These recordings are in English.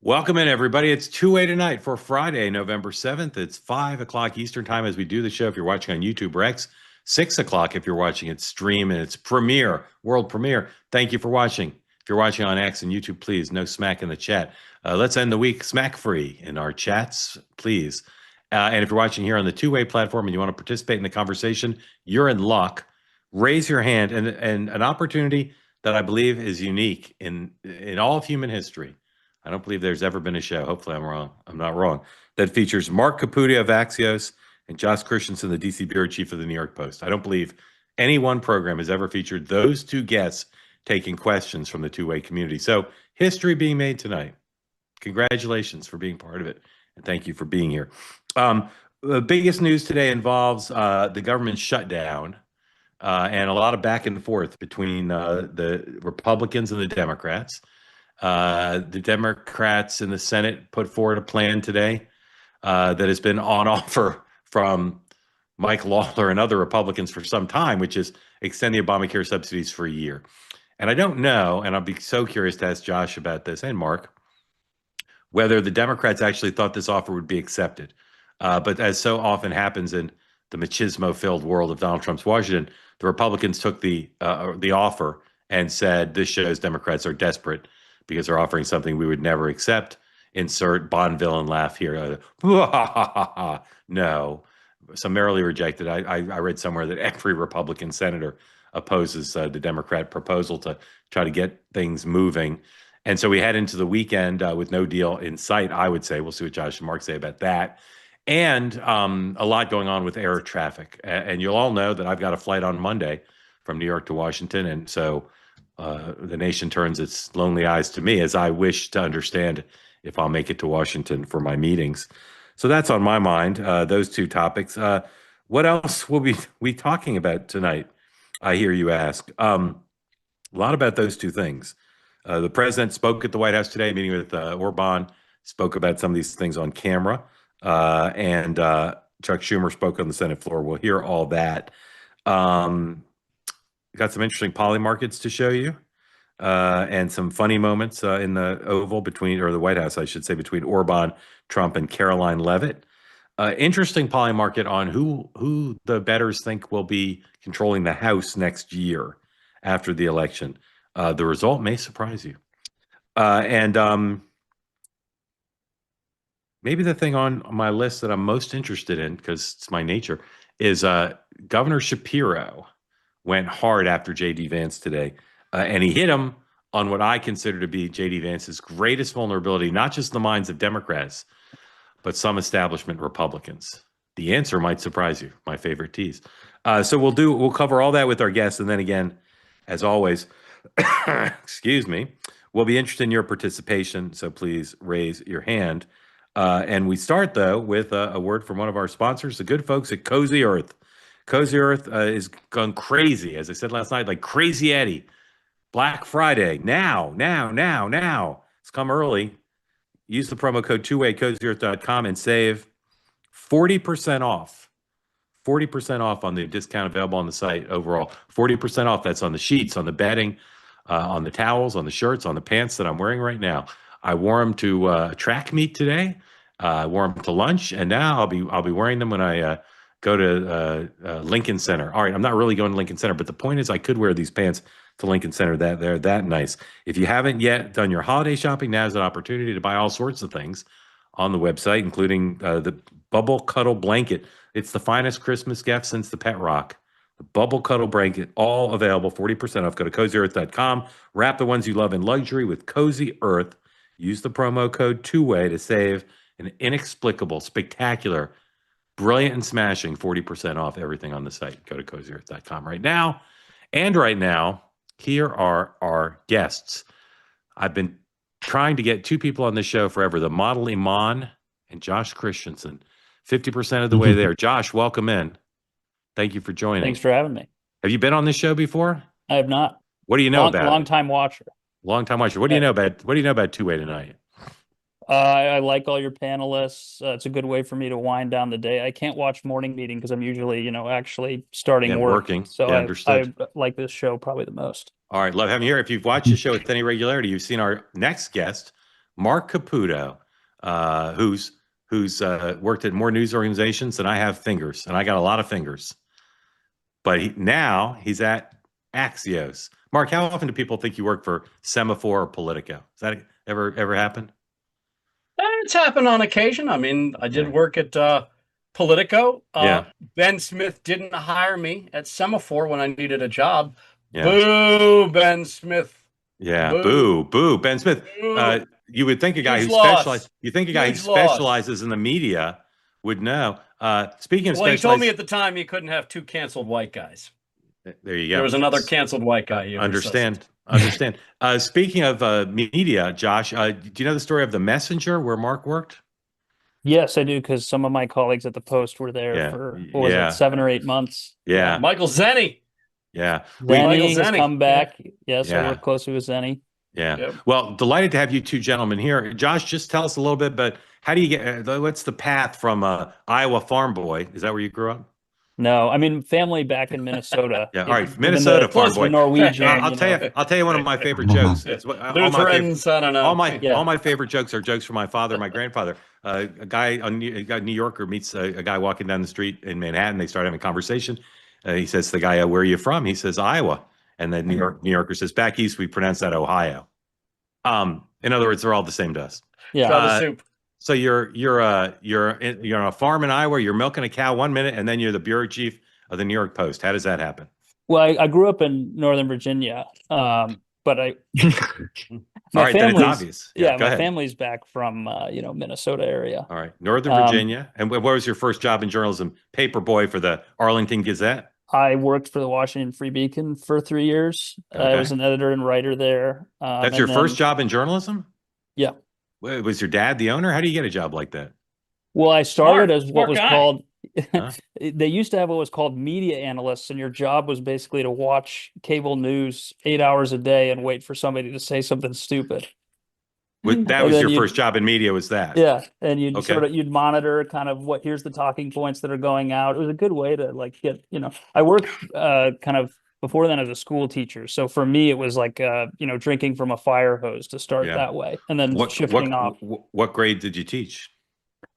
Welcome in, everybody. It's two-way tonight for Friday, November 7th. It's 5 o'clock Eastern time as we do the show. If you're watching on YouTube or X, 6 o'clock if you're watching it stream and it's premiere, world premiere. Thank you for watching. If you're watching on X and YouTube, please, no smack in the chat. Let's end the week smack-free in our chats, please. And if you're watching here on the two-way platform and you want to participate in the conversation, you're in luck. Raise your hand, and an opportunity that I believe is unique in all of human history. I don't believe there's ever been a show, hopefully I'm wrong, I'm not wrong, that features Mark Caputo of Axios and Josh Christenson, the DC bureau chief of the New York Post. I don't believe any one program has ever featured those two guests taking questions from the two-way community. So history being made tonight. Congratulations for being part of it, and thank you for being here. The biggest news today involves the government shutdown and a lot of back and forth between the Republicans and the Democrats. The Democrats in the Senate put forward a plan today that has been on offer from Mike Lawler and other Republicans for some time, which is extend the Obamacare subsidies for a year. And I don't know, and I'll be so curious to ask Josh about this, and Mark, whether the Democrats actually thought this offer would be accepted. But as so often happens in the machismo-filled world of Donald Trump's Washington, the Republicans took the offer and said, this shows Democrats are desperate because they're offering something we would never accept. Insert Bond villain laugh here. No, summarily rejected. I read somewhere that every Republican senator opposes the Democrat proposal to try to get things moving. And so we head into the weekend with no deal in sight, I would say. We'll see what Josh and Mark say about that. And a lot going on with air traffic. And you'll all know that I've got a flight on Monday from New York to Washington. And so the nation turns its lonely eyes to me as I wish to understand if I'll make it to Washington for my meetings. So that's on my mind, those two topics. What else will we be talking about tonight? I hear you ask. A lot about those two things. The president spoke at the White House today, meeting with Orban, spoke about some of these things on camera. And Chuck Schumer spoke on the Senate floor. We'll hear all that. Got some interesting poly markets to show you, and some funny moments in the Oval or the White House, I should say, between Orban, Trump, and Caroline Leavitt. Interesting poly market on who the bettors think will be controlling the House next year after the election. The result may surprise you. And maybe the thing on my list that I'm most interested in, because it's my nature, is Governor Shapiro went hard after J.D. Vance today. And he hit him on what I consider to be J.D. Vance's greatest vulnerability, not just in the minds of Democrats, but some establishment Republicans. The answer might surprise you, my favorite tease. So we'll cover all that with our guests. And then again, as always, excuse me, we'll be interested in your participation. So please raise your hand. And we start, though, with a word from one of our sponsors, the good folks at Cozy Earth. Cozy Earth is gone crazy, as I said last night, like Crazy Eddie. Black Friday, now. It's come early. Use the promo code two-way, cozyearth.com, and save 40% off. 40% off on the discount available on the site overall. 40% off, that's on the sheets, on the bedding, on the towels, on the shirts, on the pants that I'm wearing right now. I wore them to track meet today. I wore them to lunch, and now I'll be wearing them when I go to Lincoln Center. All right, I'm not really going to Lincoln Center, but the point is I could wear these pants to Lincoln Center. They're that nice. If you haven't yet done your holiday shopping, now's an opportunity to buy all sorts of things on the website, including the Bubble Cuddle Blanket. It's the finest Christmas gift since the Pet Rock. The Bubble Cuddle Blanket, all available, 40% off. Go to cozyearth.com. Wrap the ones you love in luxury with Cozy Earth. Use the promo code two-way to save an inexplicable, spectacular, brilliant and smashing 40% off everything on the site. Go to cozyearth.com right now. And right now, here are our guests. I've been trying to get two people on this show forever, the model Iman and Josh Christenson. 50% of the way there. Josh, welcome in. Thank you for joining. Thanks for having me. Have you been on this show before? I have not. What do you know about long it? time watcher. Long time watcher. What do you know about two-way tonight? I like all your panelists. It's a good way for me to wind down the day. I can't watch morning meeting because I'm usually, actually starting work. Working. So yeah, understood. I like this show probably the most. All right, love having you here. If you've watched the show with any regularity, you've seen our next guest, Mark Caputo, who's worked at more news organizations than I have fingers, and I got a lot of fingers. But now he's at Axios. Mark, how often do people think you work for Semaphore or Politico? Has that ever happened? It's happened on occasion. I mean, I did work at Politico. Yeah. Ben Smith didn't hire me at Semaphore when I needed a job. Yeah. Boo, Ben Smith. Yeah. Boo, boo, Ben Smith. Boo. You would think a guy Huge who loss. specializes. You think a guy who Huge loss. specializes in the media would know. Speaking of Well, he specialized, told me at the time he couldn't have two canceled white guys. there you go. There was another canceled white guy. He Understand. Speaking of media, Josh, do you know the story of the Messenger where Mark worked? Yes, I do, because some of my colleagues at the Post were there for, what was it, 7 or 8 months? Yeah. Michael Zenny. Yeah. Zenny has come back. Yes, Yeah. I work closely with Zenny. Yeah. Yep. Well, delighted to have you two gentlemen here. Josh, just tell us a little bit, but how do you get, what's the path from Iowa farm boy? Is that where you grew up? No, I mean, family back in Minnesota. Yeah. All right. Minnesota farm boy. Norwegian. I'll tell you one of my favorite jokes. Lutherans, I don't know. All my favorite jokes are jokes from my father, my grandfather. A New Yorker meets a guy walking down the street in Manhattan. They start having a conversation. He says to the guy, "Where are you from?" He says, "Iowa." And then New Yorker says, "Back east, we pronounce that Ohio." In other words, they're all the same to us. Yeah. Try the soup. So you're on a farm in Iowa. You're milking a cow 1 minute, and then you're the bureau chief of the New York Post. How does that happen? Well, I grew up in Northern Virginia, but All right, then it's obvious. Yeah, go my ahead. family's back from Minnesota area. All right, Northern Virginia. And what was your first job in journalism? Paper boy for the Arlington Gazette. I worked for the Washington Free Beacon for 3 years. Okay. I was an editor and writer there. That's your first job in journalism? Yeah. Was your dad the owner? How do you get a job like that? Well, I started as what was guy. called, Huh? they used to have what was called media analysts, and your job was basically to watch cable news 8 hours a day and wait for somebody to say something stupid. That was your first job in media, was that? Yeah, and you'd Okay. you'd monitor kind of here's the talking points that are going out. It was a good way to get, I worked kind of before then as a school teacher. So for me, it was like, drinking from a fire hose to start that way, and then shifting off. What grade did you teach?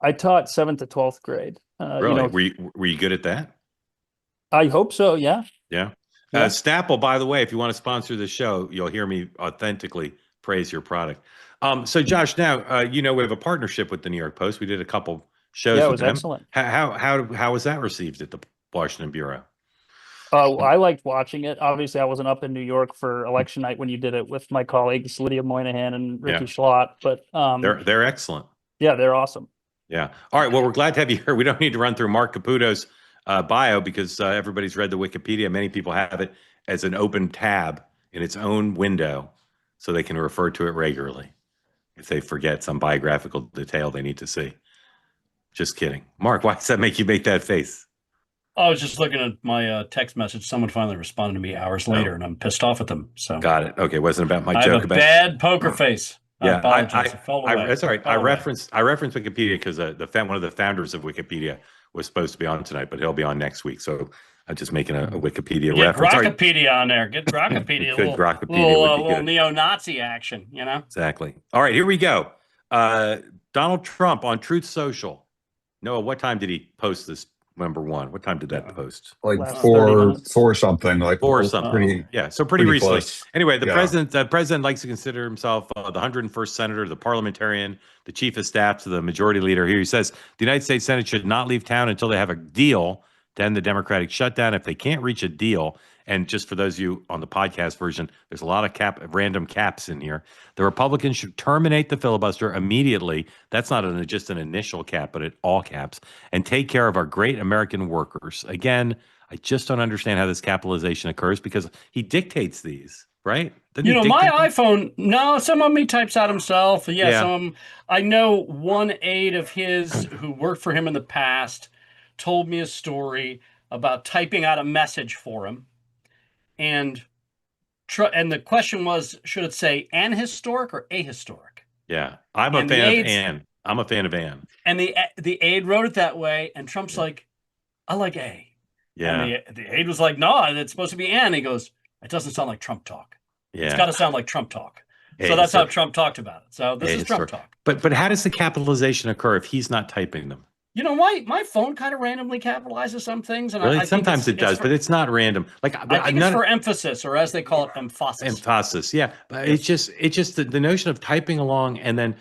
I taught 7th to 12th grade. Really? Were you good at that? I hope so. Yeah. Yeah. Yeah. Snapple, by the way, if you want to sponsor the show, you'll hear me authentically praise your product. So Josh, now we have a partnership with the New York Post. We did a couple shows. Yeah, it with was them. excellent. How was that received at the Washington Bureau? I liked watching it. Obviously, I wasn't up in New York for election night when you did it with my colleagues Lydia Moynihan and Ricky Schlott, but They're excellent. yeah, they're awesome. Yeah. All right. Well, we're glad to have you here. We don't need to run through Mark Caputo's bio because everybody's read the Wikipedia. Many people have it as an open tab in its own window, so they can refer to it regularly if they forget some biographical detail they need to see. Just kidding. Mark, why does that make you make that face? I was just looking at my text message. Someone finally responded to me hours later, and I'm pissed off at them. So Got it. Okay, wasn't about my I joke have a about bad poker face. Yeah, I apologize. that's all right. I referenced Wikipedia because one of the founders of Wikipedia was supposed to be on tonight, but he'll be on next week. So I'm just making a Wikipedia Get reference. Grokpedia on there. Get Grokpedia. Good Grokpedia would be little good. neo-Nazi action, Exactly. All right, here we go. Donald Trump on Truth Social. Noah, what time did he post this? Number one. What time did that post? Like Last 30 four minutes. something, like Four something. pretty Yeah, so pretty pretty recently. close. Anyway, the Yeah. president likes to consider himself the 101st senator, the parliamentarian, the chief of staff to the majority leader. Here he says the United States Senate should not leave town until they have a deal to end the Democratic shutdown. If they can't reach a deal, and just for those of you on the podcast version, there's a lot of random caps in here. The Republicans should terminate the filibuster immediately. That's not just an initial cap, but at all caps, and take care of our great American workers. Again, I just don't understand how this capitalization occurs because he dictates these, right? Doesn't he my dictate them? iPhone, no, some of me types out himself. Yeah. Some of 'em- I know one aide of his who worked for him in the past told me a story about typing out a message for him. And the question was, should it say an historic or ahistoric? Yeah, I'm a And the fan of aides- Anne. I'm a fan of Anne. And the aide wrote it that way, and Trump's like, I like A. Yeah, And the aide was like, no, it's supposed to be Anne. He goes, it doesn't sound like Trump talk. It's got yeah. to sound like Trump talk. So that's how Trump talked about it. So this is Trump talk. But how does the capitalization occur if he's not typing them? You know, my phone kind of randomly capitalizes some things, and really, I sometimes think it does, but it's not random. Like I think it's for emphasis, or as they call it, emphasis. Emphasis, yeah. But it's just the notion of typing along and then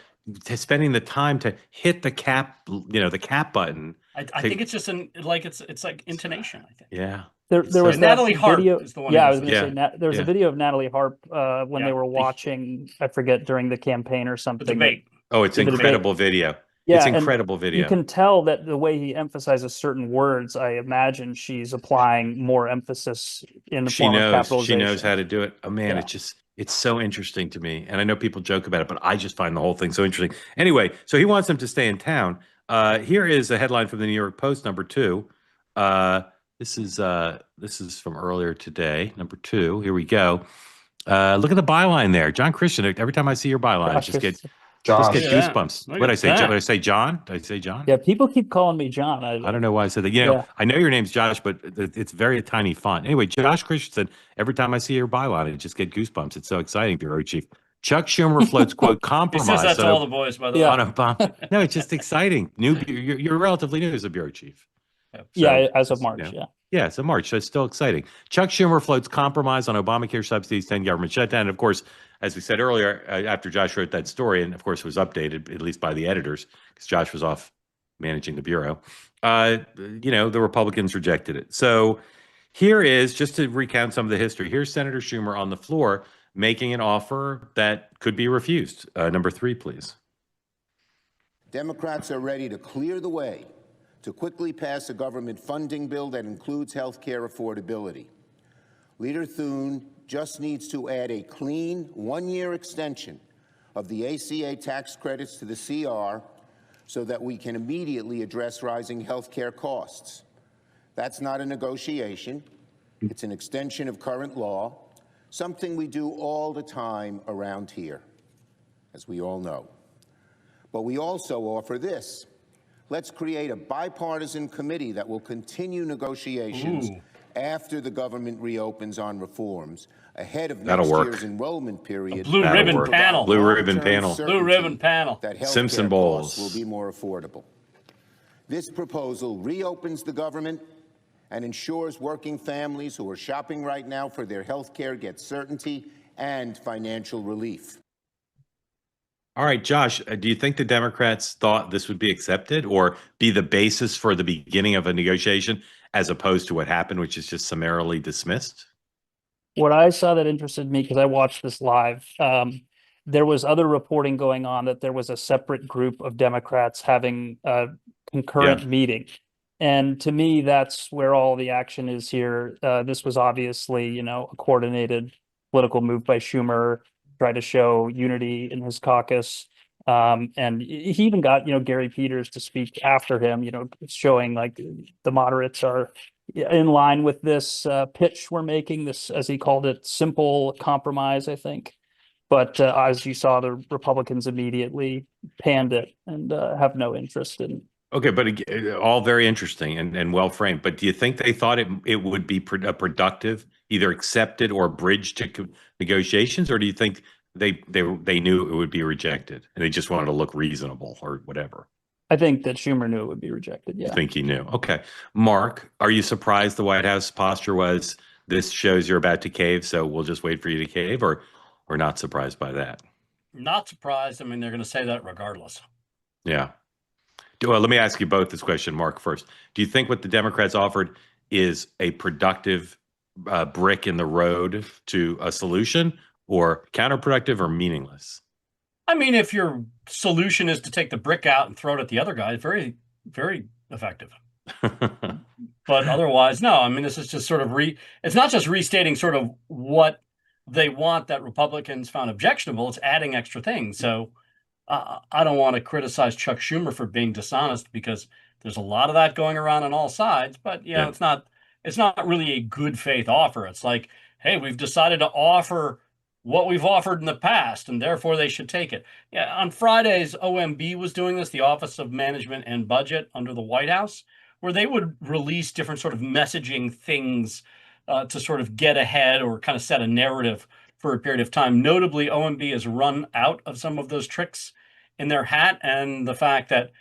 spending the time to hit the cap, the cap button. I think it's just it's like intonation. I think. Yeah. There was Natalie Harp video. Is the one. Yeah, I was going to say there was a video of Natalie Harp when they were the watching. I forget, during the campaign or something. The debate. Oh, it's incredible video. Yeah, it's incredible video. You can tell that the way he emphasizes certain words, I imagine she's applying more emphasis in the form of capitalization. She knows how to do it. Oh man, it's so interesting to me. And I know people joke about it, but I just find the whole thing so interesting. Anyway, so he wants them to stay in town. Here is a headline from the New York Post, number 2. This is from earlier today, number 2. Here we go. Look at the byline there. John Christian. Every time I see your byline, I just get goosebumps. What did I say? Did I say John? Did I say John? Yeah, people keep calling me John. I don't know why I said that. I know your name's Josh, but it's very tiny font. Anyway, Josh Christenson, every time I see your byline, I just get goosebumps. It's so exciting, Bureau Chief. Chuck Schumer floats, quote, compromise. He says that to all the boys, by the way. On Obama. No, it's just exciting. You're relatively new as a Bureau Chief. So, as of March, Yeah, so March, so it's still exciting. Chuck Schumer floats compromise on Obamacare subsidies, 10 government shutdown. And of course, as we said earlier, after Josh wrote that story, and of course it was updated, at least by the editors, because Josh was off managing the Bureau, the Republicans rejected it. So here is, just to recount some of the history, here's Senator Schumer on the floor making an offer that could be refused. Number 3, please. Democrats are ready to clear the way to quickly pass a government funding bill that includes health care affordability. Leader Thune just needs to add a clean 1-year extension of the ACA tax credits to the CR so that we can immediately address rising health care costs. That's not a negotiation. It's an extension of current law, something we do all the time around here, as we all know. But we also offer this. Let's create a bipartisan committee that will continue negotiations after the government reopens on reforms, ahead of next year's enrollment period. Blue ribbon panel. Blue ribbon panel. Blue ribbon panel. That Simpson Bowls will be more affordable. This proposal reopens the government and ensures working families who are shopping right now for their health care get certainty and financial relief. All right, Josh, do you think the Democrats thought this would be accepted or be the basis for the beginning of a negotiation as opposed to what happened, which is just summarily dismissed? What I saw that interested me, because I watched this live, there was other reporting going on that there was a separate group of Democrats having a concurrent meeting. And to me, that's where all the action is here. This was obviously, a coordinated political move by Schumer, try to show unity in his caucus. And he even got, Gary Peters to speak after him, showing like the moderates are in line with this pitch we're making, this, as he called it, simple compromise, I think. But as you saw, the Republicans immediately panned it and have no interest in. Okay, but all very interesting and well framed. But do you think they thought it would be productive, either accepted or bridged to negotiations, or do you think they knew it would be rejected and they just wanted to look reasonable or whatever? I think that Schumer knew it would be rejected. Yeah, I think he knew. Okay, Mark, are you surprised the White House posture was this shows you're about to cave, so we'll just wait for you to cave, or not surprised by that? Not surprised. I mean, they're going to say that regardless. Yeah. Well, let me ask you both this question, Mark, first. Do you think what the Democrats offered is a productive brick in the road to a solution, or counterproductive, or meaningless? I mean, if your solution is to take the brick out and throw it at the other guy, very, very effective. But otherwise, no. I mean, this is just sort of it's not just restating sort of what they want that Republicans found objectionable. It's adding extra things. So I don't want to criticize Chuck Schumer for being dishonest, because there's a lot of that going around on all sides. But it's not really a good faith offer. It's like, hey, we've decided to offer what we've offered in the past, and therefore they should take it. Yeah, on Fridays, OMB was doing this, the Office of Management and Budget under the White House, where they would release different sort of messaging things to sort of get ahead or kind of set a narrative for a period of time. Notably, OMB has run out of some of those tricks in their hat, and the fact that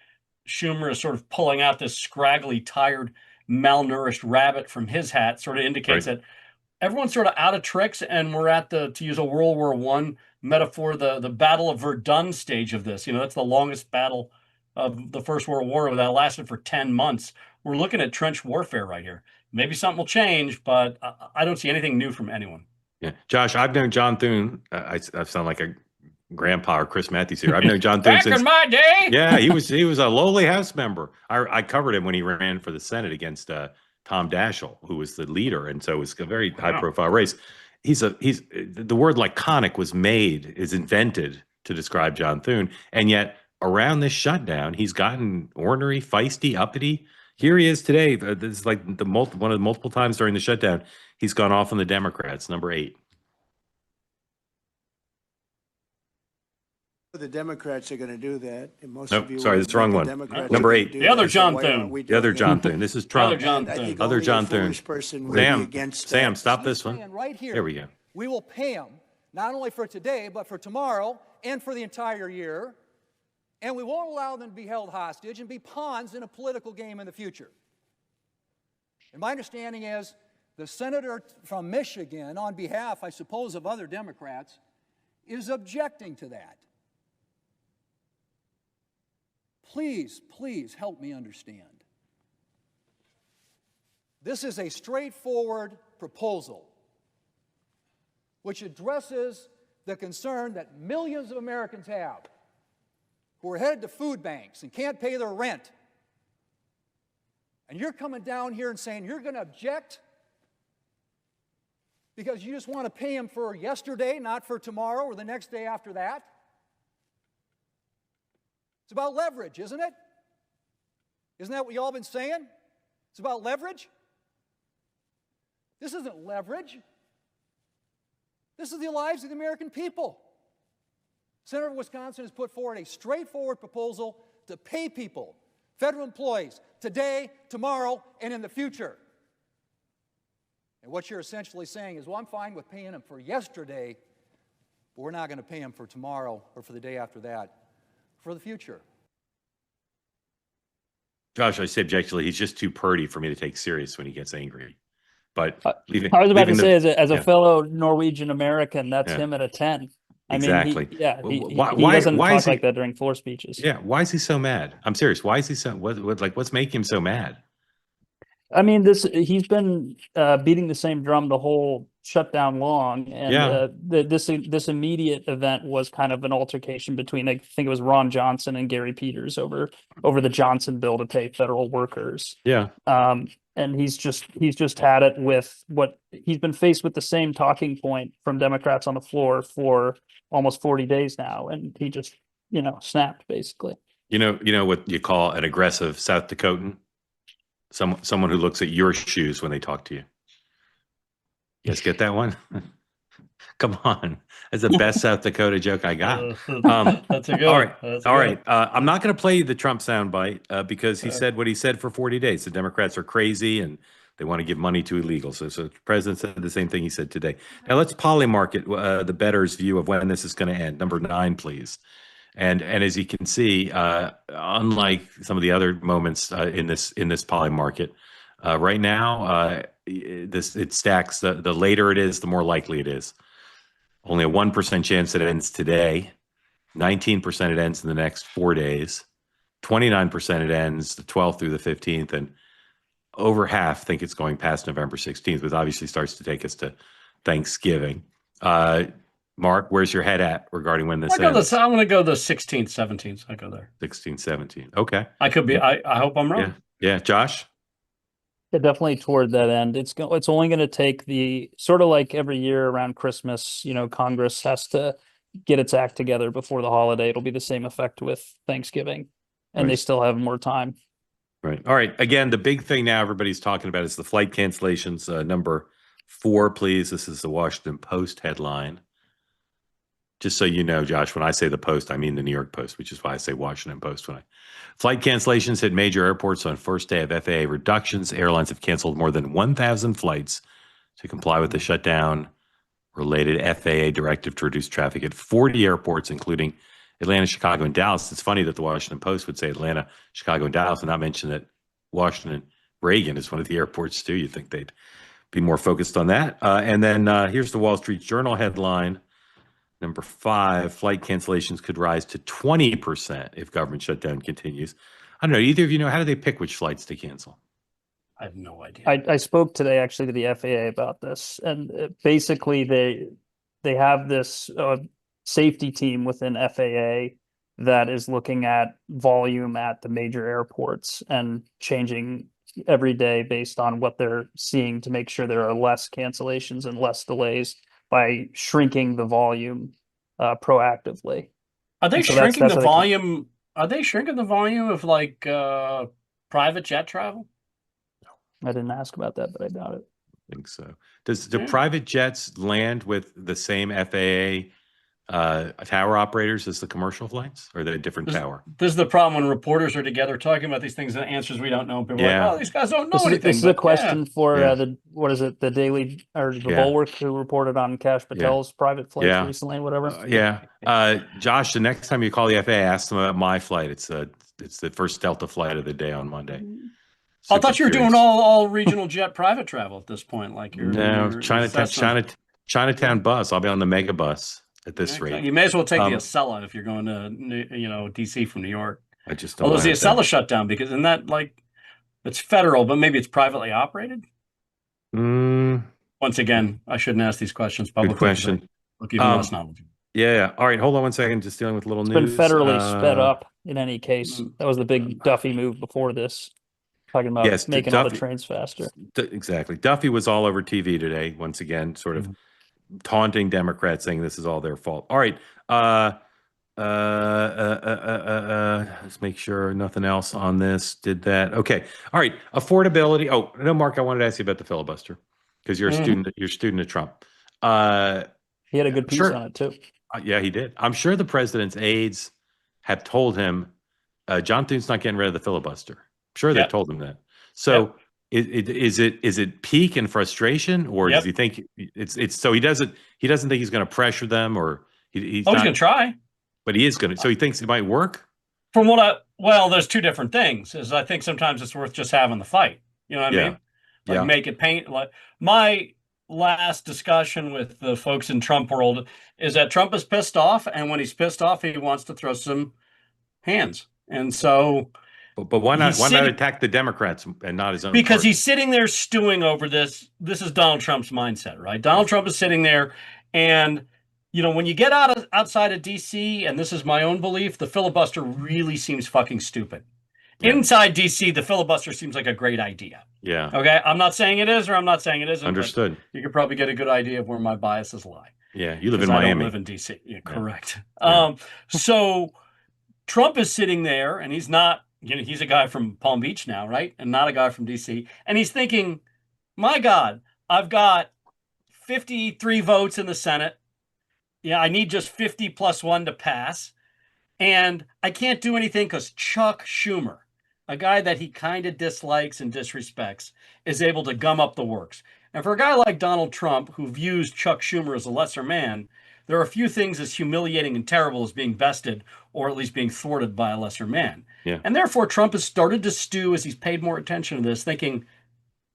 Schumer is sort of pulling out this scraggly, tired, malnourished rabbit from his hat sort of indicates that everyone's sort of out of tricks, and we're at the, to use a World War I metaphor, the Battle of Verdun stage of this. You know, that's the longest battle of the First World War that lasted for 10 months. We're looking at trench warfare right here. Maybe something will change, but I don't see anything new from anyone. Yeah, Josh, I've known John Thune. I sound like a grandpa or Chris Matthews here. I've known John Thune Back since in my day. Yeah, he was a lowly House member. I covered him when he ran for the Senate against Tom Daschle, who was the leader, and so it was a very high profile race. He's the word laconic is invented to describe John Thune, and yet around this shutdown, he's gotten ornery, feisty, uppity. Here he is today. This is like one of the multiple times during the shutdown he's gone off on the Democrats. Number 8. The Democrats are going to do that. And most Nope, of you sorry, will that's the wrong think one. Democrats Number are 8. gonna do The other that, so John why aren't Thune. we The other doing John it? Thune. This is Other Trump. John I think Thune. Other only John a Thune. foolish person would be Sam, against Sam, that. stop this one. saying right here, There we go. we will pay them not only for today, but for tomorrow and for the entire year. And we won't allow them to be held hostage and be pawns in a political game in the future. And my understanding is the senator from Michigan, on behalf, I suppose, of other Democrats, is objecting to that. Please, please help me understand. This is a straightforward proposal which addresses the concern that millions of Americans have who are headed to food banks and can't pay their rent. And you're coming down here and saying you're going to object because you just want to pay them for yesterday, not for tomorrow or the next day after that? It's about leverage, isn't it? Isn't that what you all been saying? It's about leverage? This isn't leverage. This is the lives of the American people. Senator of Wisconsin has put forward a straightforward proposal to pay people, federal employees, today, tomorrow, and in the future. And what you're essentially saying is, well, I'm fine with paying them for yesterday, but we're not going to pay them for tomorrow or for the day after that, for the future. Josh, I say objectively, he's just too purdy for me to take serious when he gets angry. But I was about to say, as a yeah. fellow Norwegian American, that's Yeah. him at a 10. I Exactly. mean, he Why doesn't is talk he- like that during floor speeches. Yeah, why is he so mad? I'm serious. Why is he so what's making him so mad? I mean, he's been beating the same drum the whole shutdown long, and Yeah. this immediate event was kind of an altercation between, I think it was Ron Johnson and Gary Peters over the Johnson bill to pay federal workers. Yeah. And he's just had it with he's been faced with the same talking point from Democrats on the floor for almost 40 days now, and he just snapped basically. You know what you call an aggressive South Dakotan? Someone who looks at your shoes when they talk to you. You guys get that one? Come on. That's the best South Dakota joke I got. That's a good All one. right. That's a All good right. I'm not going to play you the Trump soundbite because he said what he said for 40 days. The Democrats are crazy and they want to give money to illegals. So the president said the same thing he said today. Now let's polymarket the better's view of when this is going to end. Number 9, please. And as you can see, unlike some of the other moments in this polymarket, right now it stacks. The later it is, the more likely it is. Only a 1% chance it ends today. 19% it ends in the next 4 days. 29% it ends the 12th through the 15th, and over half think it's going past November 16th, which obviously starts to take us to Thanksgiving. Mark, where's your head at regarding when this ends? I'm going to go the 16th, 17th. I go there. 16, 17. Okay. I could be. I hope I'm wrong. Yeah. Josh? Yeah, definitely toward that end. It's only going to take the sort of like every year around Christmas, Congress has to get its act together before the holiday. It'll be the same effect with Thanksgiving, and they still have more time. Right. All right. Again, the big thing now everybody's talking about is the flight cancellations. Number 4, please. This is the Washington Post headline. Just so you know, Josh, when I say the Post, I mean the New York Post, which is why I say Washington Post. Flight cancellations hit major airports on first day of FAA reductions. Airlines have canceled more than 1,000 flights to comply with the shutdown related FAA directive to reduce traffic at 40 airports, including Atlanta, Chicago, and Dallas. It's funny that the Washington Post would say Atlanta, Chicago, and Dallas and not mention that Washington Reagan is one of the airports too. You'd think they'd be more focused on that. And then here's the Wall Street Journal headline. Number 5, flight cancellations could rise to 20% if government shutdown continues. I don't know. Either of you know, how do they pick which flights to cancel? I have no idea. I spoke today actually to the FAA about this, and basically they have this safety team within FAA that is looking at volume at the major airports and changing every day based on what they're seeing to make sure there are less cancellations and less delays by shrinking the volume proactively. Are they And so shrinking that's the how they can- volume? Are they shrinking the volume of like private jet travel? I didn't ask about that, but I doubt it. I think so. Do private jets land with the same FAA tower operators as the commercial flights, or are they a different tower? This is the problem when reporters are together talking about these things and answers we don't know. People are Yeah. like, oh, these guys don't know This anything. is a question for Yeah. the Daily or the Yeah. Bulwark, who reported on Cash Patel's private flights Yeah. recently, whatever. Josh, the next time you call the FAA, ask them about my flight. It's the first Delta flight of the day on Monday. I thought you were doing all regional jet private travel at this point. Like you're Chinatown bus. I'll be on the mega bus at this rate. You may as well take the Acela if you're going to DC from New York. I just don't. Although the Acela shut down because isn't that like it's federal, but maybe it's privately operated. Once again, I shouldn't ask these questions publicly. Good question. Look even less knowledgeable. Yeah. All right. Hold on one second. Just dealing with a little news. It's been federally sped up in any case. That was the big Duffy move before this. Talking about making all the trains faster. Exactly. Duffy was all over TV today, once again, sort of taunting Democrats, saying this is all their fault. All right. Let's make sure nothing else on this did that. Okay. All right. Affordability. Oh, no, Mark, I wanted to ask you about the filibuster because you're a student. You're a student of Trump. He had a good piece on it too. Yeah, he did. I'm sure the president's aides have told him, John Thune's not getting rid of the filibuster. I'm sure they told him that. So is it peak and frustration, or does he think it's so he doesn't think he's going to pressure them, or he's going to try, but he is going to. So he thinks it might work. From what there's two different things. Is I think sometimes it's worth just having the fight. You know what I mean? Like make it paint. Like my last discussion with the folks in Trump world is that Trump is pissed off, and when he's pissed off, he wants to throw some hands, and so. But why not? Why not attack the Democrats and not his own? Because party? he's sitting there stewing over this. This is Donald Trump's mindset, right? Donald Trump is sitting there, and when you get outside of DC, and this is my own belief, the filibuster really seems fucking stupid. Yeah. Inside DC, the filibuster seems like a great idea. Yeah. Okay. I'm not saying it is, or I'm not saying it isn't. Understood. You could probably get a good idea of where my biases lie. Yeah, you live in Miami. I don't live in DC. Yeah, correct. Yeah. So Trump is sitting there, and he's not. He's a guy from Palm Beach now, right? And not a guy from DC. And he's thinking, my God, I've got 53 votes in the Senate. Yeah, I need just 50 plus 1 to pass. And I can't do anything because Chuck Schumer, a guy that he kind of dislikes and disrespects, is able to gum up the works. And for a guy like Donald Trump, who views Chuck Schumer as a lesser man, there are a few things as humiliating and terrible as being bested or at least being thwarted by a lesser man. Yeah. And therefore, Trump has started to stew as he's paid more attention to this, thinking,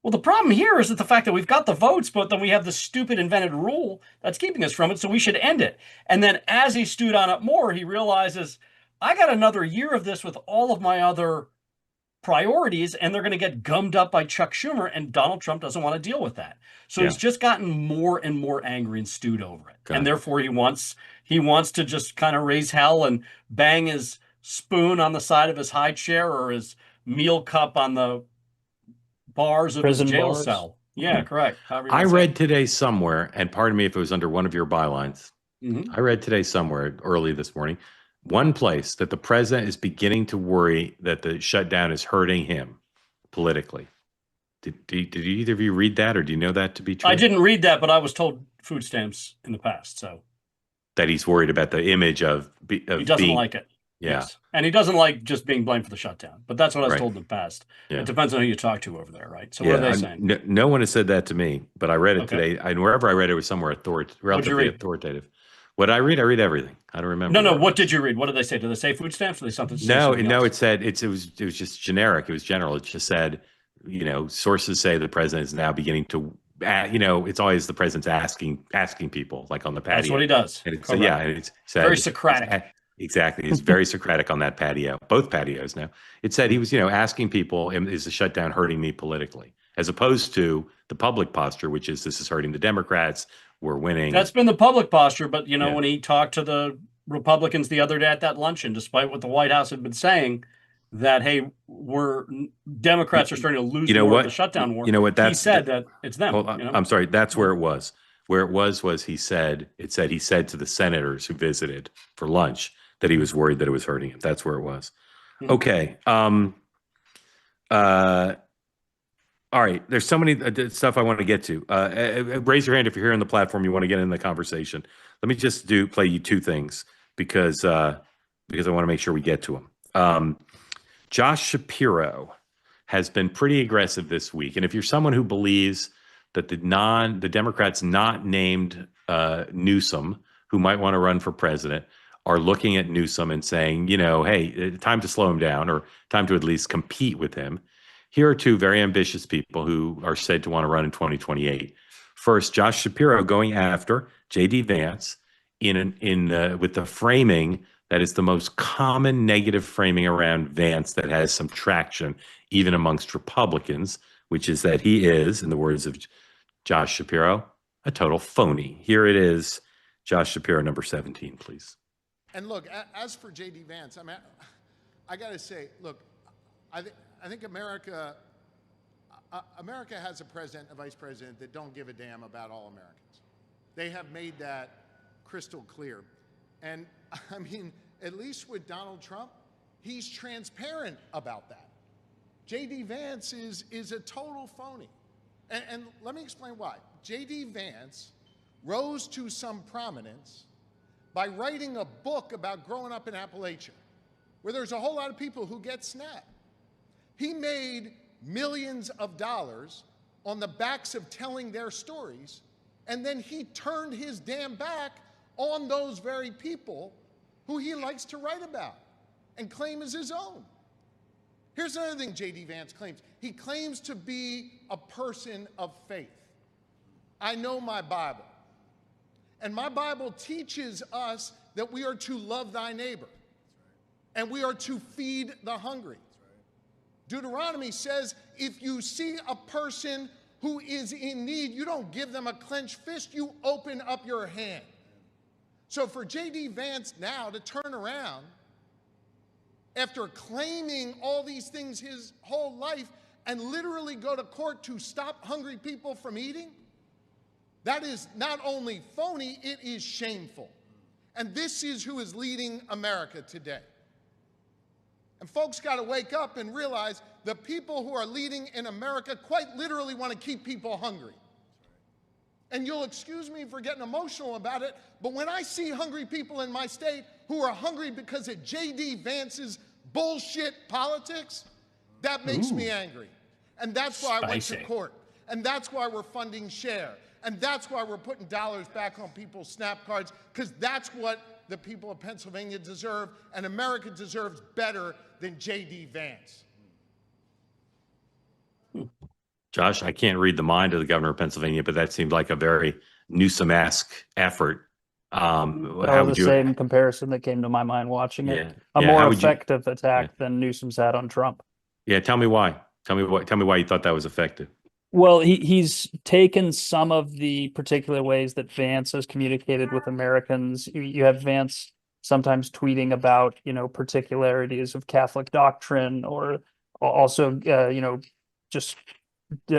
well, the problem here is that the fact that we've got the votes, but then we have the stupid invented rule that's keeping us from it, so we should end it. And then as he stewed on it more, he realizes, I got another year of this with all of my other priorities, and they're going to get gummed up by Chuck Schumer, and Donald Trump doesn't want to deal with that. So he's just gotten more and more angry and stewed over it. And therefore he wants to just kind of raise hell and bang his spoon on the side of his high chair or his meal cup on the bars of his jail cell. Yeah, correct. I read today somewhere, and pardon me if it was under one of your bylines. I read today somewhere early this morning, one place that the president is beginning to worry that the shutdown is hurting him politically. Did either of you read that, or do you know that to be true? I didn't read that, but I was told food stamps in the past. So that he's worried about the image of he doesn't like it. Yeah. Yes. And he doesn't like just being blamed for the shutdown, but that's what I was Right. told in the past. Yeah. It depends on who you talk to over there, right? So what are they saying? No one has said that to me, but I read it Okay. today. And wherever I read it, was somewhere relatively read? authoritative. What I read everything. I don't remember. No. where it What was. did you read? What did they say? Did they say food stamps? Or did they something? No, something no. else? It said it was just generic. It was general. It just said, sources say the president is now beginning to, it's always the president's asking people like on the patio. That's what he does. And it's Correct. yeah, and it's said Very Socratic. Exactly. He's very Socratic on that patio, both patios now. It said he was, asking people, is the shutdown hurting me politically? As opposed to the public posture, which is this is hurting the Democrats. We're winning. That's been the public posture. But, Yeah. when he talked to the Republicans the other day at that luncheon, despite what the White House had been saying, that, hey, Democrats are starting to lose more of the shutdown war. He said that it's them. I'm sorry. That's where it was. Where it was he said to the senators who visited for lunch that he was worried that it was hurting him. That's where it was. Mm-hmm. Okay. All right. There's so many stuff I want to get to. Raise your hand if you're here on the platform. You want to get in the conversation. Let me just play you two things because I want to make sure we get to them. Josh Shapiro has been pretty aggressive this week, and if you're someone who believes that the Democrats not named Newsom, who might want to run for president, are looking at Newsom and saying, hey, time to slow him down or time to at least compete with him. Here are two very ambitious people who are said to want to run in 2028. First, Josh Shapiro going after J.D. Vance with the framing that is the most common negative framing around Vance that has some traction even amongst Republicans, which is that he is, in the words of Josh Shapiro, a total phony. Here it is, Josh Shapiro, number 17, please. And look, as for J.D. Vance, I got to say, look, I think America has a president, a vice president that don't give a damn about all Americans. They have made that crystal clear. And at least with Donald Trump, he's transparent about that. J.D. Vance is a total phony. And let me explain why. J.D. Vance rose to some prominence by writing a book about growing up in Appalachia, where there's a whole lot of people who get snapped. He made millions of dollars on the backs of telling their stories, and then he turned his damn back on those very people who he likes to write about and claim as his own. Here's another thing J.D. Vance claims. He claims to be a person of faith. I know my Bible. And my Bible teaches us that we are to love thy neighbor. And we are to feed the hungry. Deuteronomy says if you see a person who is in need, you don't give them a clenched fist, you open up your hand. So for J.D. Vance now to turn around after claiming all these things his whole life and literally go to court to stop hungry people from eating, that is not only phony, it is shameful. And this is who is leading America today. And folks got to wake up and realize the people who are leading in America quite literally want to keep people hungry. And you'll excuse me for getting emotional about it, but when I see hungry people in my state who are hungry because of J.D. Vance's bullshit politics, that makes me angry. And that's why I went to court. And that's why we're funding SHARE. And that's why we're putting dollars back on people's SNAP cards, because that's what the people of Pennsylvania deserve, and America deserves better than J.D. Vance. Josh, I can't read the mind of the governor of Pennsylvania, but that seemed like a very Newsom-esque effort. The same comparison that came to my mind watching it. Yeah. More effective attack than Newsom's had on Trump. Yeah, tell me why. Tell me why you thought that was effective. Well, he's taken some of the particular ways that Vance has communicated with Americans. You have Vance sometimes tweeting about, particularities of Catholic doctrine, or also, just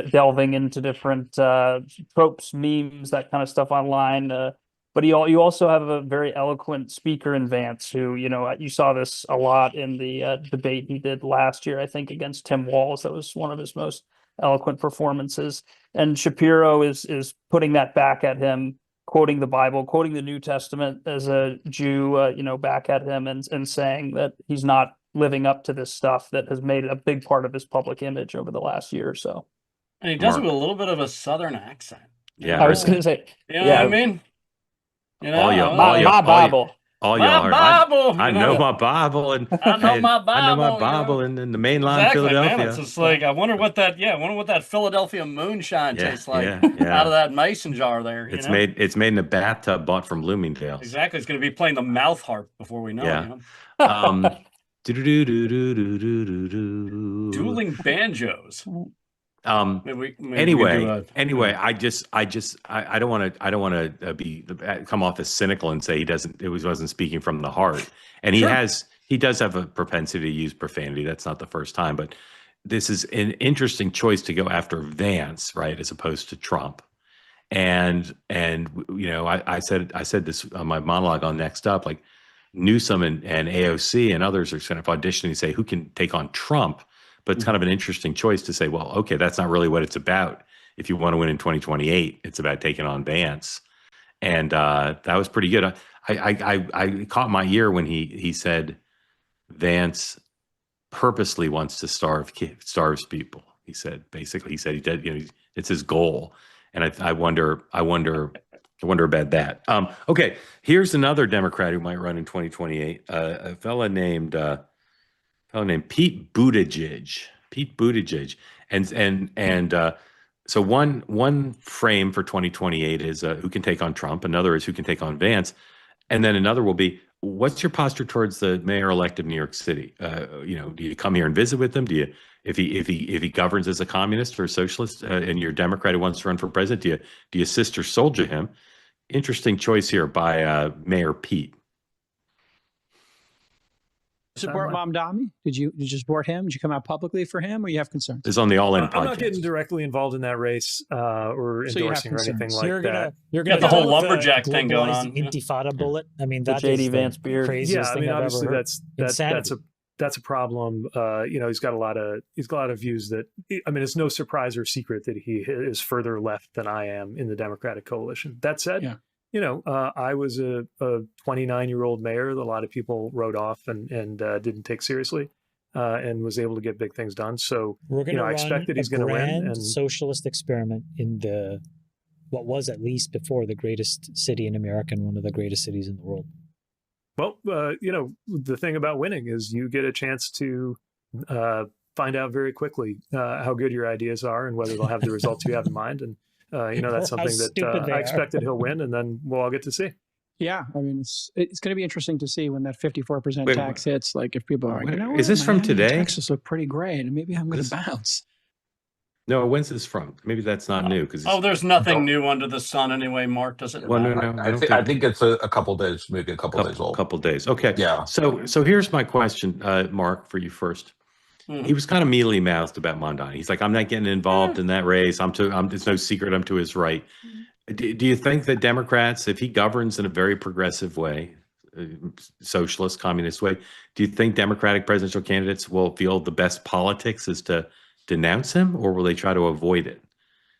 delving into different tropes, memes, that kind of stuff online. But you also have a very eloquent speaker in Vance who, you saw this a lot in the debate he did last year, I think, against Tim Walz. That was one of his most eloquent performances. And Shapiro is putting that back at him quoting the Bible, quoting the New Testament as a Jew, back at him and saying that he's not living up to this stuff that has made a big part of his public image over the last year or so. And he does it Mark. with a little bit of a Southern accent. Yeah, I was going to say, You know what I mean? All y'all, my Bible. all My y'all heard. Bible, I you know know. my Bible, and I know my I know my Bible, you Bible, know. and in the main line, Exactly, man. Philadelphia. It's just like I wonder what that Philadelphia moonshine Yeah, tastes like yeah. out of that mason jar there. It's made in a bathtub bought from Bloomingdale's. Exactly. It's going to be playing the mouth harp before we know Yeah. it. You know? Dueling banjos. Maybe Anyway, we I don't want to come off as cynical and say he wasn't speaking from the heart. And he does have a propensity to use profanity. That's not the first time, but this is an interesting choice to go after Vance, right, as opposed to Trump. And I said this on my monologue on Next Up, like Newsom and AOC and others are kind of auditioning to say who can take on Trump. But it's kind of an interesting choice to say, well, okay, that's not really what it's about. If you want to win in 2028, it's about taking on Vance. And that was pretty good. I caught my ear when he said Vance purposely wants to starves people. He said he did, it's his goal. And I wonder about that. Okay, here's another Democrat who might run in 2028. A fellow named Pete Buttigieg. And so one frame for 2028 is who can take on Trump. Another is who can take on Vance. And then another will be, what's your posture towards the mayor-elect of New York City? Do you come here and visit with him? If he governs as a communist or a socialist, and you're a Democrat who wants to run for president, do you sister soldier him? Interesting choice here by Mayor Pete. Support Mamdani? Did you support him? Did you come out publicly for him, or you have concerns? It's on the All In podcast. I'm not getting directly involved in that race or endorsing or anything like that. You're got gonna the whole go with lumberjack thing going on. Intifada bullet. I mean, The that JD is Vance beard. craziest thing I've obviously ever heard. that's a problem. He's got a lot of views that, I mean, it's no surprise or secret that he is further left than I am in the Democratic coalition. That said, I was a 29-year-old mayor that a lot of people wrote off and didn't take seriously, and was able to get big things done. So we're going to I expect that he's going to win. And socialist experiment in what was at least before the greatest city in America and one of the greatest cities in the world. Well, the thing about winning is you get a chance to find out very quickly how good your ideas are and whether they'll have the results you have in mind. And that's something that I expect that he'll win, and then we'll all get to see. Yeah, I mean, it's going to be interesting to see when that 54% tax hits. Like, if people are, is this from today? Texas look pretty great, and maybe I'm going to bounce. No, when's this from? Maybe that's not new. There's nothing new under the sun anyway, Mark. Does it? Well, no. I think it's a couple days, maybe a couple days old. Couple days. Okay. Yeah. So here's my question, Mark, for you first. He was kind of mealy mouthed about Mamdani. He's like, I'm not getting involved in that race. It's no secret I'm to his right. Do you think that Democrats, if he governs in a very progressive way, socialist, communist way, do you think Democratic presidential candidates will feel the best politics is to denounce him, or will they try to avoid it?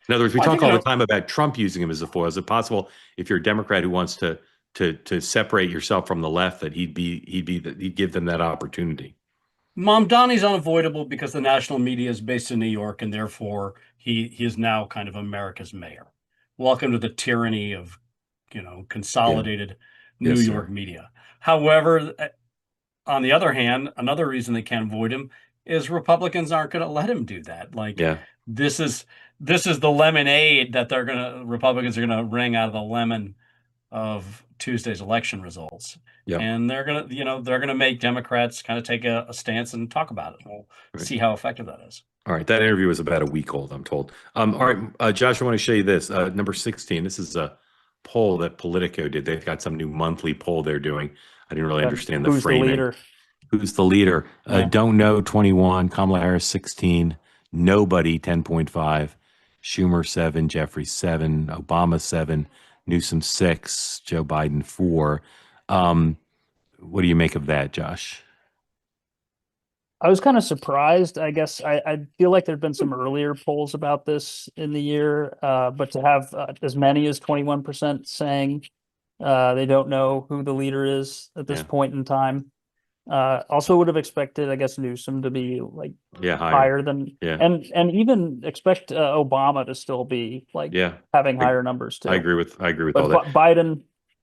In other words, we talk all the time about Trump using him as a foil. Is it possible, if you're a Democrat who wants to separate yourself from the left, that he'd give them that opportunity? Mamdani's unavoidable because the national media is based in New York, and therefore he is now kind of America's mayor. Welcome to the tyranny of, consolidated New York media. However, on the other hand, another reason they can't avoid him is Republicans aren't going to let him do that. This is the lemonade that Republicans are gonna wring out of the lemon of Tuesday's election results. And they're gonna make Democrats kind of take a stance and talk about it. We'll see how effective that is. All right, that interview was about a week old, I'm told. All right, Josh, I want to show you this. Number 16. This is a poll that Politico did. They've got some new monthly poll they're doing. I didn't really understand the framing. Who's the leader? Don't know, 21. Kamala Harris, 16. Nobody, 10.5. Schumer, 7. Jeffries, 7. Obama, 7. Newsom, 6. Joe Biden, 4. What do you make of that, Josh? I think it's a couple days moving, a couple days old. Is this from today? Yeah, I mean, it's going to be interesting to see when that 54% tax hits. Like, if people are, why don't you make I was kind of surprised. I guess I feel like there've been some earlier polls about this in the year, but to have as many as 21% saying they don't know who the leader is at this point in time. Also would have expected, I guess, Newsom to be like higher than, and even expect Obama to still be like having higher numbers too. I agree with But all that. Biden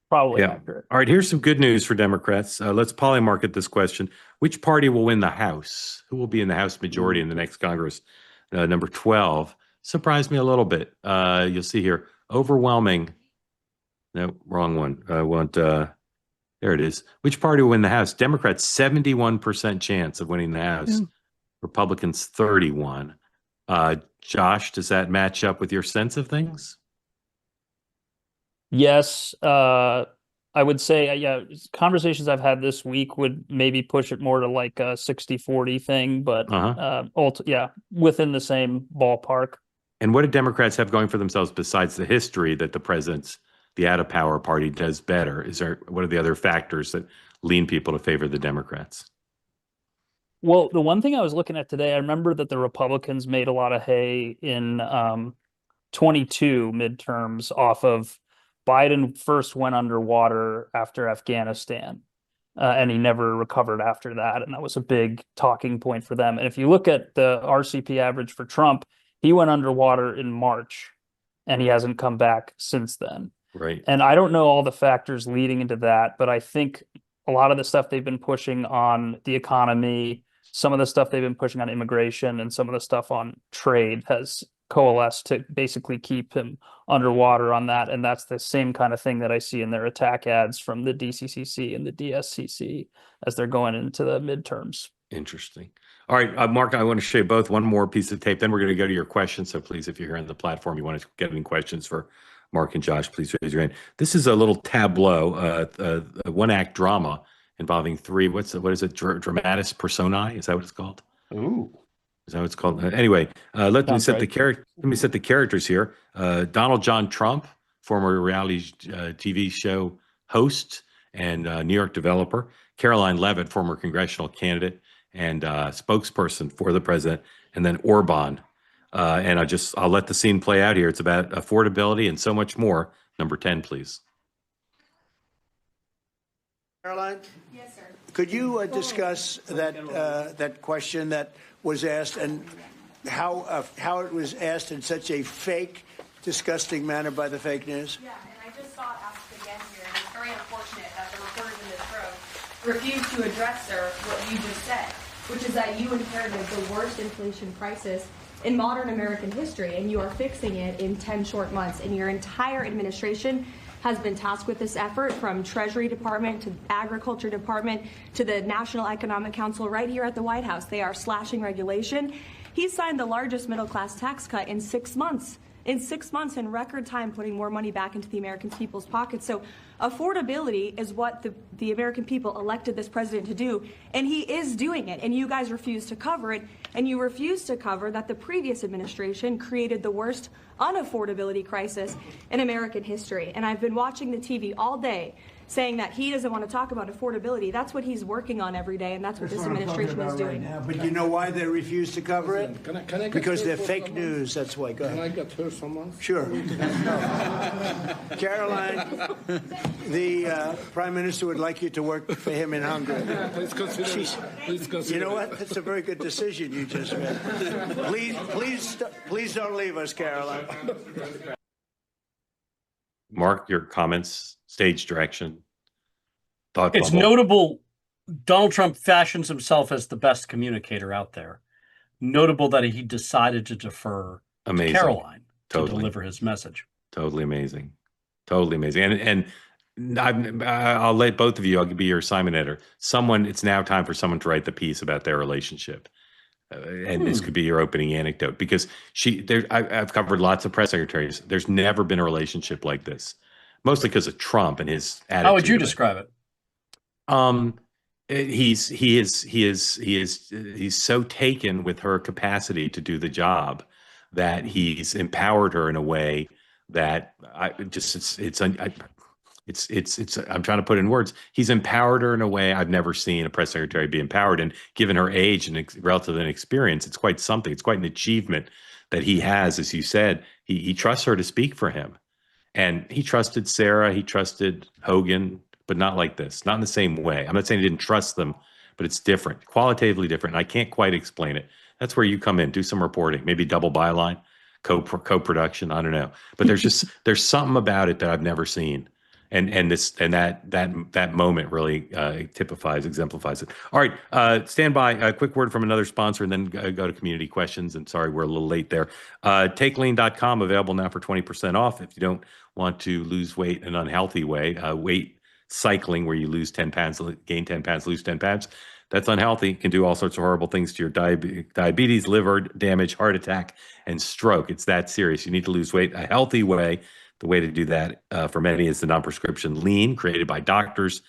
probably accurate. All right, here's some good news for Democrats. Let's polymarket this question. Which party will win the House? Who will be in the House majority in the next Congress? Number 12 surprised me a little bit. You'll see here, overwhelming. No, wrong one. I want, there it is. Which party will win the House? Democrats, 71% chance of winning the House. Republicans, 31. Josh, does that match up with your sense of things? Yes, I would say, conversations I've had this week would maybe push it more to like a 60-40 thing, but within the same ballpark. And what do Democrats have going for themselves besides the history that the out of power party does better? What are the other factors that lean people to favor the Democrats? Well, the one thing I was looking at today, I remember that the Republicans made a lot of hay in 22 midterms off of Biden first went underwater after Afghanistan, and he never recovered after that. And that was a big talking point for them. And if you look at the RCP average for Trump, he went underwater in March, and he hasn't come back since then. Right. And I don't know all the factors leading into that, but I think a lot of the stuff they've been pushing on the economy, some of the stuff they've been pushing on immigration, and some of the stuff on trade has coalesced to basically keep him underwater on that. And that's the same kind of thing that I see in their attack ads from the DCCC and the DSCC as they're going into the midterms. Interesting. All right, Mark, I want to show you both one more piece of tape. Then we're going to go to your questions. So please, if you're here on the platform, you want to get any questions for Mark and Josh, please raise your hand. This is a little tableau, a one-act drama involving three. What is it? Dramatis personae? Is that what it's called? Ooh. Is that what it's called? Anyway, let me set the characters here. Donald John Trump, former reality TV show host and New York developer. Caroline Leavitt, former congressional candidate and spokesperson for the president. And then Orban. And I'll let the scene play out here. It's about affordability and so much more. Number 10, please. Caroline? Yes, sir. Could you discuss that question that was asked and how it was asked in such a fake, disgusting manner by the fake news? Yeah, and I just saw it asked again here, and it's very unfortunate that the reporters in this room refused to address, sir, what you just said, which is that you inherited the worst inflation crisis in modern American history, and you are fixing it in 10 short months, and your entire administration has been tasked with this effort, from Treasury Department to Agriculture Department to the National Economic Council right here at the White House. They are slashing regulation. He signed the largest middle-class tax cut in 6 months. In 6 months, in record time, putting more money back into the American people's pockets. So affordability is what the American people elected this president to do, and he is doing it, and you guys refuse to cover it, and you refuse to cover that the previous administration created the worst unaffordability crisis in American history. And I've been watching the TV all day saying that he doesn't want to talk about affordability. That's what he's working on every day, and that's what this administration is doing. Right now. But you know why they refuse to cover it? Can I because they're fake news, that's why. Go ahead. Can I get her someone? Sure. Caroline, the Prime Minister would like you to work for him in Hungary. Please consider. Please consider. You know what? That's a very good decision you just made. Please don't leave us, Caroline. Mark, your comments, stage direction, thought It's bubble. notable Donald Trump fashions himself as the best communicator out there. Notable that he decided to defer to Caroline to deliver his message. Totally amazing. Totally amazing. And I'll let both of you, I'll be your assignment editor. It's now time for someone to write the piece about their relationship. And this could be your opening anecdote, because I've covered lots of press secretaries. There's never been a relationship like this, mostly because of Trump and his attitude. How would you describe it? He's so taken with her capacity to do the job that he's empowered her in a way that It's I'm trying to put it in words. He's empowered her in a way I've never seen a press secretary be empowered. And given her age and relative inexperience, it's quite something. It's quite an achievement that he has, as you said. He trusts her to speak for him. And he trusted Sarah, he trusted Hogan, but not like this, not in the same way. I'm not saying he didn't trust them, but it's different, qualitatively different. And I can't quite explain it. That's where you come in, do some reporting, maybe double byline, co-production. I don't know, but there's something about it that I've never seen. And that moment really exemplifies it. All right, stand by. A quick word from another sponsor, and then go to community questions. And sorry, we're a little late there. TakeLean.com, available now for 20% off if you don't want to lose weight in an unhealthy way. Weight cycling, where you lose 10 pounds, gain 10 pounds, lose 10 pounds. That's unhealthy. Can do all sorts of horrible things to your diabetes, liver damage, heart attack, and stroke. It's that serious. You need to lose weight a healthy way. The way to do that for many is the non-prescription Lean, created by doctors.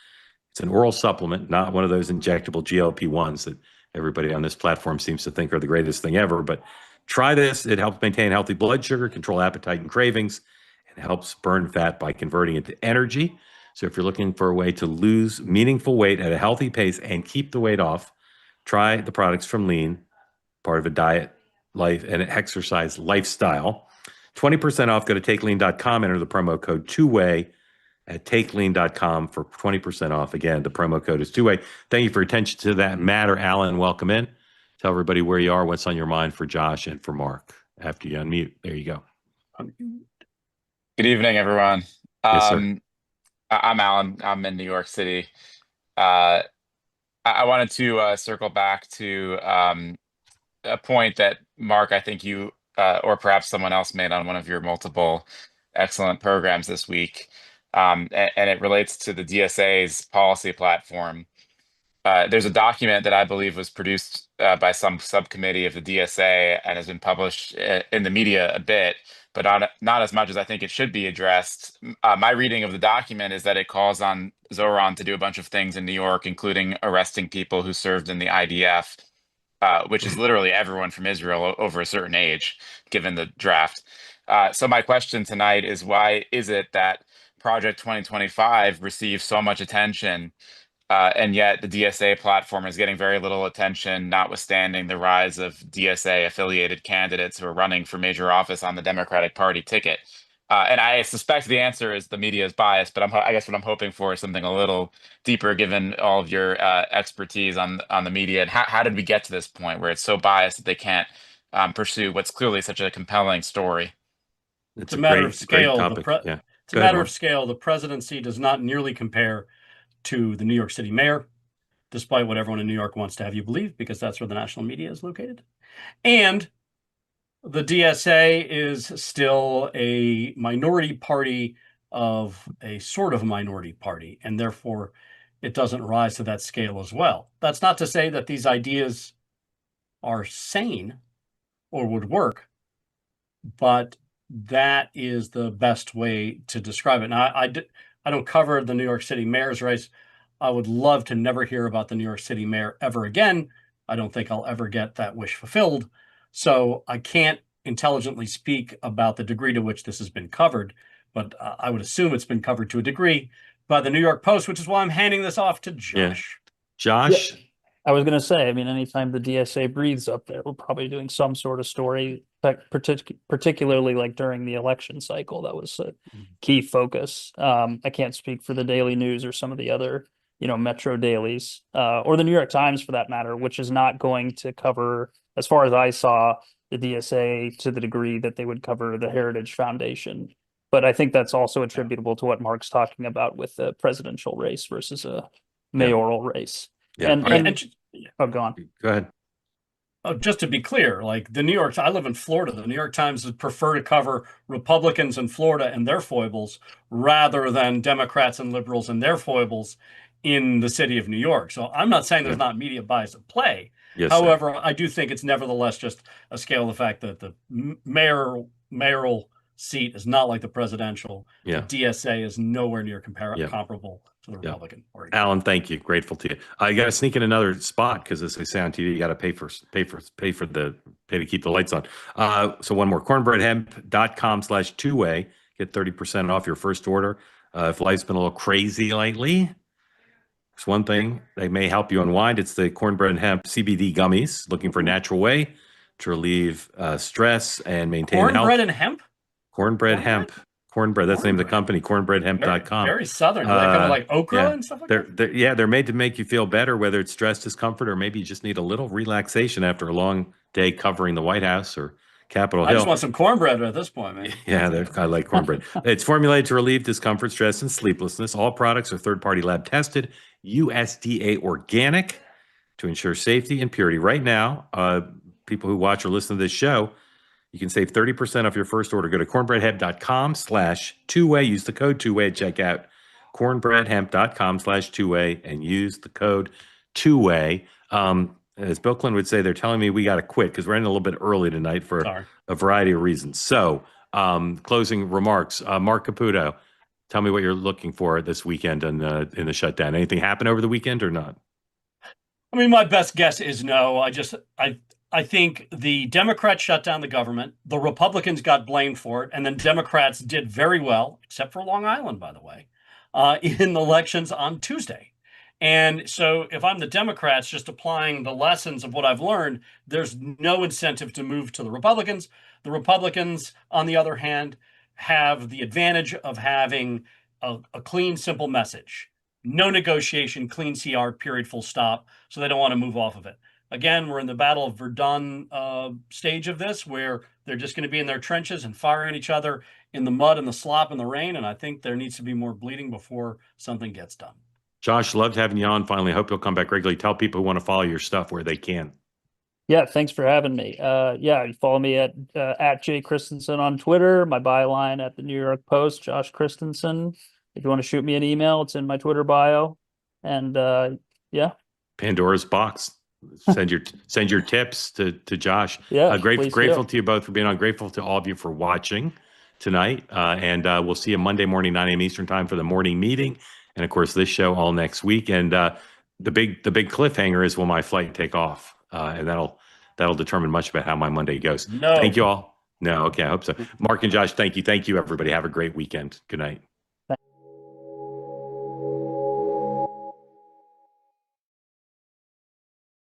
It's an oral supplement, not one of those injectable GLP-1s that everybody on this platform seems to think are the greatest thing ever. But try this. It helps maintain healthy blood sugar, control appetite and cravings, and helps burn fat by converting it to energy. So if you're looking for a way to lose meaningful weight at a healthy pace and keep the weight off, try the products from Lean, part of a diet, life, and exercise lifestyle. 20% off. Go to TakeLean.com, enter the promo code 2way at TakeLean.com for 20% off. Again, the promo code is 2way. Thank you for your attention to that matter. Alan, welcome in. Tell everybody where you are, what's on your mind for Josh and for Mark after you unmute. There you go. Good evening, everyone. Yes, sir. I'm Alan. I'm in New York City. I wanted to circle back to a point that, Mark, I think you or perhaps someone else made on one of your multiple excellent programs this week. And it relates to the DSA's policy platform. There's a document that I believe was produced by some subcommittee of the DSA and has been published in the media a bit, but not as much as I think it should be addressed. My reading of the document is that it calls on Zoran to do a bunch of things in New York, including arresting people who served in the IDF, which is literally everyone from Israel over a certain age, given the draft. So my question tonight is, why is it that Project 2025 receives so much attention, and yet the DSA platform is getting very little attention, notwithstanding the rise of DSA-affiliated candidates who are running for major office on the Democratic Party ticket? And I suspect the answer is the media is biased, but I guess what I'm hoping for is something a little deeper, given all of your expertise on the media. And how did we get to this point where it's so biased that they can't pursue what's clearly such a compelling story? It's a matter of scale. It's a matter of scale. The presidency does not nearly compare to the New York City mayor, despite what everyone in New York wants to have you believe, because that's where the national media is located. And the DSA is still a minority party of a sort of minority party, and therefore it doesn't rise to that scale as well. That's not to say that these ideas are sane or would work, but that is the best way to describe it. Now, I don't cover the New York City mayor's race. I would love to never hear about the New York City mayor ever again. I don't think I'll ever get that wish fulfilled. So I can't intelligently speak about the degree to which this has been covered, but I would assume it's been covered to a degree by the New York Post, which is why I'm handing this off to Josh. Yeah. Josh? Yeah. I was going to say, I mean, anytime the DSA breathes up there, we're probably doing some sort of story, particularly like during the election cycle. That was a key focus. I can't speak for the Daily News or some of the other, Metro dailies, or the New York Times for that matter, which is not going to cover, as far as I saw, the DSA to the degree that they would cover the Heritage Foundation. But I think that's also attributable to what Mark's talking about with the presidential race versus a mayoral race. Yeah. Oh, go on. Go ahead. Oh, just to be clear, like I live in Florida. The New York Times would prefer to cover Republicans in Florida and their foibles rather than Democrats and liberals and their foibles in the city of New York. So I'm not saying there's not media bias at play. Yes, however, I do think it's nevertheless just a scale of the fact that the mayoral seat is not like the presidential. Yeah. The DSA is nowhere near comparable to the Republican Party. Alan, thank you. Grateful to you. I got to sneak in another spot because, as they say on TV, you got to pay to keep the lights on. So one more, cornbreadhemp.com/2way. Get 30% off your first order. If life's been a little crazy lately, there's one thing that may help you unwind. It's the cornbread and hemp CBD gummies. Looking for a natural way to relieve stress and maintain health. Cornbread and hemp? Cornbread hemp. Cornbread. That's the name of the company. Cornbreadhemp.com. Very southern. Do they come with like okra and stuff like that? They're made to make you feel better, whether it's stress, discomfort, or maybe you just need a little relaxation after a long day covering the White House or Capitol Hill. I just want some cornbread at this point, man. Yeah, I like cornbread. It's formulated to relieve discomfort, stress, and sleeplessness. All products are third-party lab tested, USDA organic to ensure safety and purity. Right now, people who watch or listen to this show, you can save 30% off your first order. Go to cornbreadhemp.com/2way. Use the code 2way at checkout. Cornbreadhemp.com/2way and use the code 2way. As Bill Clinton would say, they're telling me we got to quit because we're ending a little bit early tonight for a variety of reasons. So, closing remarks. Mark Caputo, tell me what you're looking for this weekend in the shutdown. Anything happen over the weekend or not? I mean, my best guess is no. I think the Democrats shut down the government. The Republicans got blamed for it. And then Democrats did very well, except for Long Island, by the way, in elections on Tuesday. And so if I'm the Democrats just applying the lessons of what I've learned, there's no incentive to move to the Republicans. The Republicans, on the other hand, have the advantage of having a clean, simple message. No negotiation, clean CR, period, full stop. So they don't want to move off of it. Again, we're in the Battle of Verdun stage of this, where they're just going to be in their trenches and firing each other in the mud and the slop and the rain. And I think there needs to be more bleeding before something gets done. Josh, loved having you on. Finally, hope you'll come back regularly. Tell people who want to follow your stuff where they can. Yeah, thanks for having me. You follow me at J Christenson on Twitter. My byline at the New York Post, Josh Christenson. If you want to shoot me an email, it's in my Twitter bio. And Pandora's box. Send your tips to Josh. Yeah, grateful to you both for being on. Grateful to all of you for watching tonight. And we'll see you Monday morning, 9 a.m. Eastern time for the morning meeting. And of course, this show all next week. And the big cliffhanger is will my flight take off? And that'll determine much about how my Monday goes. No. Thank you all. No, okay, I hope so. Mark and Josh, thank you. Thank you, everybody. Have a great weekend. Good night.